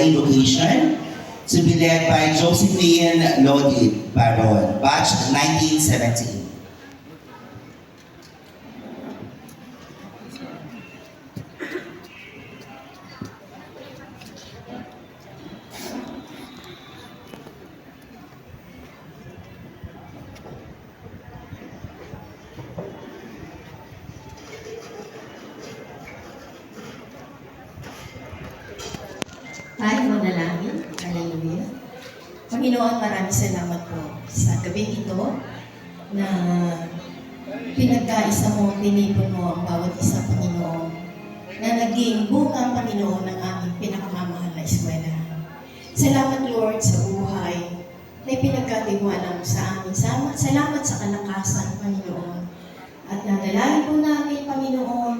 Education to be led by Josephine Lodi Baron, batch 1917. Tayo manalangin. Hallelujah. Panginoon, maraming salamat po sa gabi ito na pinagkaisa mo, tinipon mo ang bawat isa, Panginoon, na naging bunga, Panginoon, ng aming pinakamamahal na eskwelahan. Salamat, Lord, sa buhay na pinagkatiwala mo sa amin. Salamat sa kalakasan, Panginoon. At nadalangin po namin, Panginoon,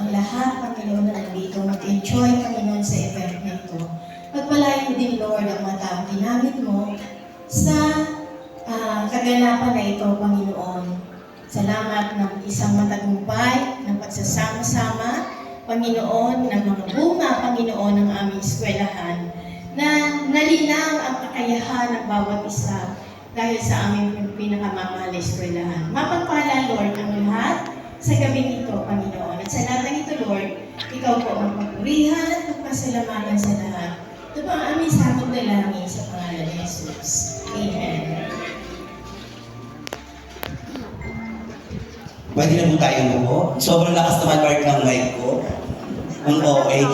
ang lahat, Panginoon, na nandito mag-enjoy, Panginoon, sa event na ito. Pagpalain mo din, Lord, ang mga taong ginamit mo sa kaganapan na ito, Panginoon. Salamat ng isang matagumpay, ng pagsasama-sama, Panginoon, ng mga bunga, Panginoon, ng aming eskwelahan, na nalinaw ang kakayahan ng bawat isa dahil sa aming pinakamamahal na eskwelahan. Mapagpala, Lord, ang lahat sa gabing ito, Panginoon. At sa lahat ng ito, Lord, ikaw po ang papurihan at pagpasalamatan sa lahat. Ito po ang aming sakot na langin sa pangalan ni Jesus. Amen. Pwede na po tayo mo. Sobrang lakas naman, Mark, ng mic ko. Ang okay.